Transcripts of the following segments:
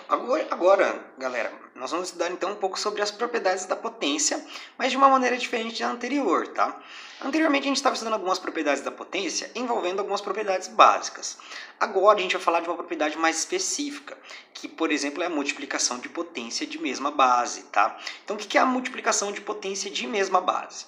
Agora, galera, nós vamos estudar então um pouco sobre as propriedades da potência, mas de uma maneira diferente da anterior, tá? Anteriormente a gente estava estudando algumas propriedades da potência envolvendo algumas propriedades básicas. Agora a gente vai falar de uma propriedade mais específica, que, por exemplo, é a multiplicação de potência de mesma base, tá? Então, o que é a multiplicação de potência de mesma base?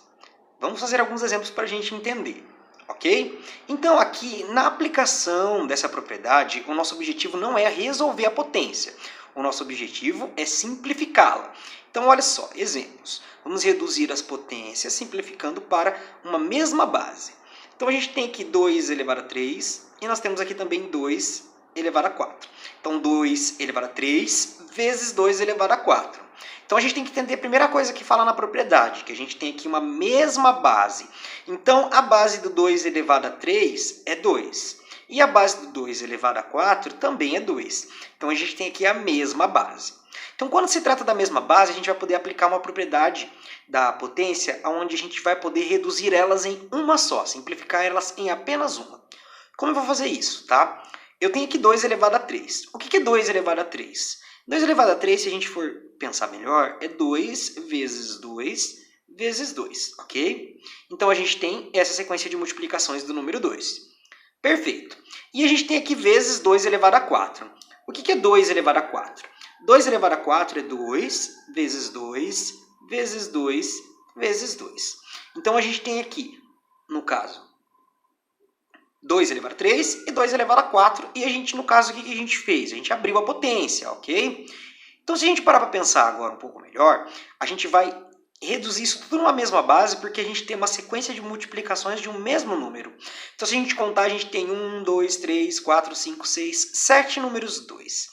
Vamos fazer alguns exemplos para a gente entender. Ok? Então, aqui na aplicação dessa propriedade, o nosso objetivo não é resolver a potência. O nosso objetivo é simplificá-la. Então, olha só, exemplos. Vamos reduzir as potências simplificando para uma mesma base. Então, a gente tem aqui 2 elevado a 3 e nós temos aqui também 2 elevado a 4. Então, 2 elevado a 3 vezes 2 elevado a 4. Então, a gente tem que entender a primeira coisa que fala na propriedade, que a gente tem aqui uma mesma base. Então, a base do 2 elevado a 3 é 2. E a base do 2 elevado a 4 também é 2. Então, a gente tem aqui a mesma base. Então, quando se trata da mesma base, a gente vai poder aplicar uma propriedade da potência, onde a gente vai poder reduzir elas em uma só, simplificar elas em apenas uma. Como eu vou fazer isso, tá? Eu tenho aqui 2 elevado a 3. O que é 2 elevado a 3? 2 elevado a 3, se a gente for pensar melhor, é 2 vezes 2 vezes 2, ok? Então, a gente tem essa sequência de multiplicações do número 2. Perfeito. E a gente tem aqui vezes 2 elevado a 4. O que é 2 elevado a 4? 2 elevado a 4 é 2 vezes 2 vezes 2 vezes 2. Então, a gente tem aqui, no caso, 2 elevado a 3 e 2 elevado a 4. E a gente, no caso, o que a gente fez? A gente abriu a potência, ok? Então, se a gente parar para pensar agora um pouco melhor, a gente vai reduzir isso tudo numa mesma base, porque a gente tem uma sequência de multiplicações de um mesmo número. Então, se a gente contar, a gente tem 1, 2, 3, 4, 5, 6, 7 números 2.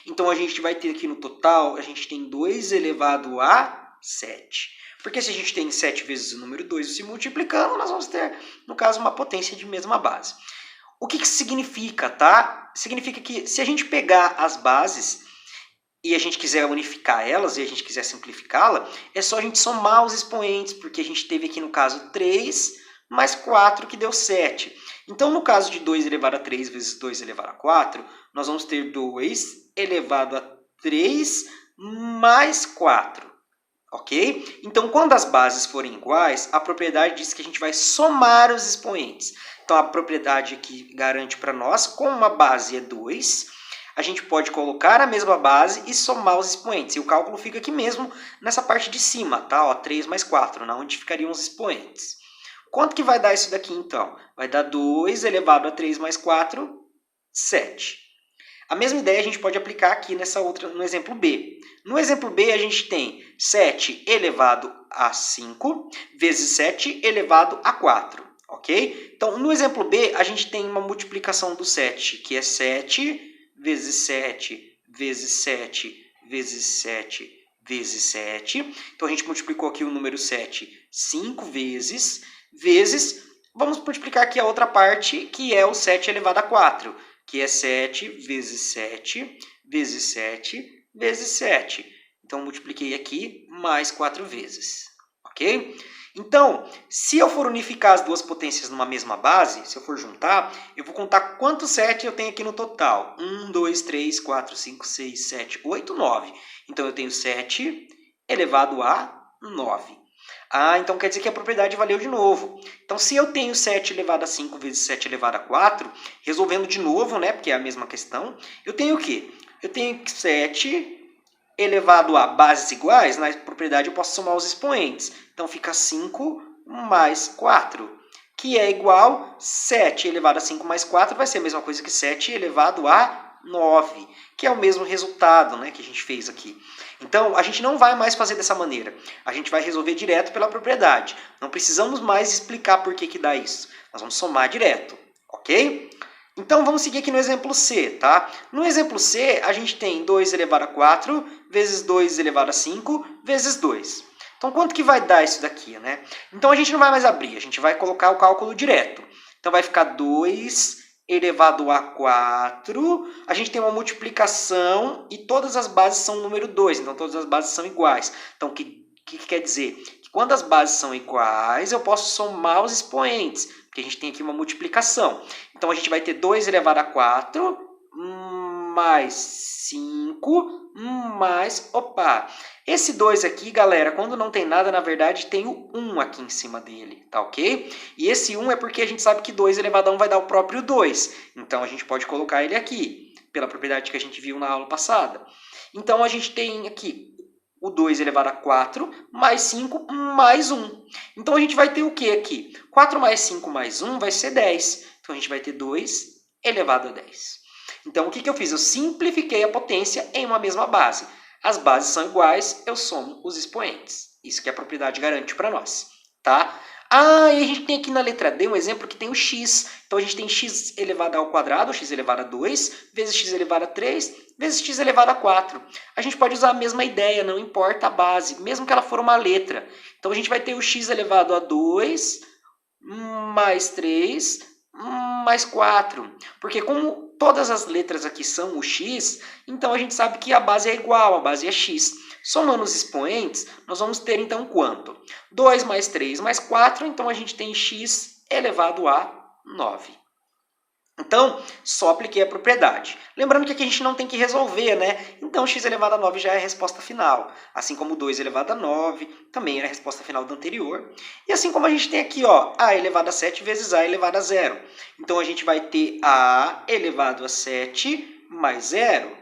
Então, a gente vai ter aqui no total, a gente tem 2 elevado a 7. Porque se a gente tem 7 vezes o número 2 se multiplicando, nós vamos ter, no caso, uma potência de mesma base. O que isso significa, tá? Significa que se a gente pegar as bases e a gente quiser unificar elas e a gente quiser simplificá-la, é só a gente somar os expoentes, porque a gente teve aqui no caso 3 mais 4 que deu 7. Então, no caso de 2 elevado a 3 vezes 2 elevado a 4, nós vamos ter 2 elevado a 3 mais 4. Ok? Então, quando as bases forem iguais, a propriedade diz que a gente vai somar os expoentes. Então, a propriedade aqui garante para nós, como uma base é 2, a gente pode colocar a mesma base e somar os expoentes. E o cálculo fica aqui mesmo, nessa parte de cima, tá? Ó, 3 mais 4, na onde ficariam os expoentes. Quanto que vai dar isso daqui, então? Vai dar 2 elevado a 3 mais 4, 7. A mesma ideia a gente pode aplicar aqui nessa outra, no exemplo B. No exemplo B, a gente tem 7 elevado a 5 vezes 7 elevado a 4, ok? Então, no exemplo B, a gente tem uma multiplicação do 7, que é 7 vezes 7 vezes 7 vezes 7 vezes 7. Então, a gente multiplicou aqui o número 7 5 vezes, vamos multiplicar aqui a outra parte, que é o 7 elevado a 4, que é 7 vezes 7 vezes 7 vezes 7. Então, multipliquei aqui mais 4 vezes, ok? Então, se eu for unificar as duas potências numa mesma base, se eu for juntar, eu vou contar quantos 7 eu tenho aqui no total. 1, 2, 3, 4, 5, 6, 7, 8, 9. Então, eu tenho 7 elevado a 9. Ah, então quer dizer que a propriedade valeu de novo. Então, se eu tenho 7 elevado a 5 vezes 7 elevado a 4, resolvendo de novo, né, porque é a mesma questão, eu tenho o quê? Eu tenho 7 elevado a bases iguais, na propriedade eu posso somar os expoentes. Então, fica 5 mais 4, que é igual 7 elevado a 5 mais 4, vai ser a mesma coisa que 7 elevado a 9, que é o mesmo resultado, né, que a gente fez aqui. Então, a gente não vai mais fazer dessa maneira. A gente vai resolver direto pela propriedade. Não precisamos mais explicar por que dá isso. Nós vamos somar direto, ok? Então, vamos seguir aqui no exemplo C, tá? No exemplo C, a gente tem 2 elevado a 4 vezes 2 elevado a 5 vezes 2. Então, quanto que vai dar isso daqui, né? Então, a gente não vai mais abrir, a gente vai colocar o cálculo direto. Então, vai ficar 2 elevado a 4. A gente tem uma multiplicação e todas as bases são número 2. Então, todas as bases são iguais. Então, o que quer dizer? Que quando as bases são iguais, eu posso somar os expoentes, porque a gente tem aqui uma multiplicação. Então, a gente vai ter 2 elevado a 4 mais 5 mais... Opa! Esse 2 aqui, galera, quando não tem nada, na verdade, tem o 1 aqui em cima dele, tá ok? E esse 1 é porque a gente sabe que 2 elevado a 1 vai dar o próprio 2. Então, a gente pode colocar ele aqui, pela propriedade que a gente viu na aula passada. Então, a gente tem aqui o 2 elevado a 4 mais 5 mais 1. Então, a gente vai ter o que aqui? 4 mais 5 mais 1 vai ser 10. Então, a gente vai ter 2 elevado a 10. Então, o que eu fiz? Eu simplifiquei a potência em uma mesma base. As bases são iguais, eu somo os expoentes. Isso que a propriedade garante para nós, tá? Ah, e a gente tem aqui na letra D um exemplo que tem o x. Então, a gente tem x elevado ao quadrado, x elevado a 2, vezes x elevado a 3, vezes x elevado a 4. A gente pode usar a mesma ideia, não importa a base, mesmo que ela for uma letra. Então, a gente vai ter o x elevado a 2, mais 3, mais 4. Porque como todas as letras aqui são o x, então a gente sabe que a base é igual, a base é x. Somando os expoentes, nós vamos ter então quanto? 2 mais 3 mais 4, então a gente tem x elevado a 9. Então, só apliquei a propriedade. Lembrando que aqui a gente não tem que resolver, né? Então, x elevado a 9 já é a resposta final. Assim como 2 elevado a 9 também era a resposta final do anterior. E assim como a gente tem aqui, ó, a elevado a 7 vezes a elevado a 0. Então, a gente vai ter a elevado a 7 mais 0.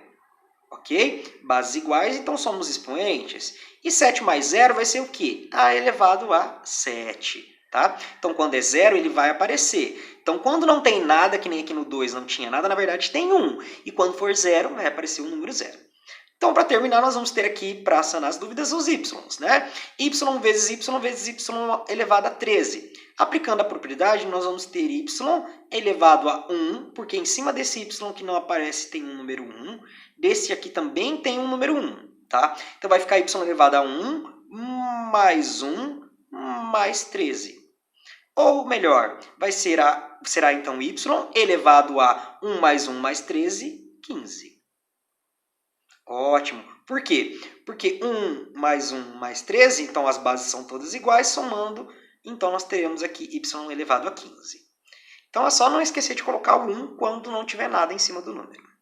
Ok? Bases iguais, então somos expoentes. E 7 mais 0 vai ser o quê? A elevado a 7. Tá? Então, quando é 0, ele vai aparecer. Então, quando não tem nada, que nem aqui no 2 não tinha nada, na verdade tem 1. E quando for 0, vai aparecer o número 0. Então, para terminar, nós vamos ter aqui, para sanar as dúvidas, os y, né? Y vezes y vezes y elevado a 13. Aplicando a propriedade, nós vamos ter y elevado a 1, porque em cima desse y que não aparece tem um número 1. Desse aqui também tem um número 1, tá? Então, vai ficar y elevado a 1 mais 1 mais 13. Ou melhor, será então y elevado a 1 mais 13, 15. Ótimo. Por quê? Porque 1 mais 13, então as bases são todas iguais, somando, então nós teremos aqui y elevado a 15. Então é só não esquecer de colocar o 1 quando não tiver nada em cima do número.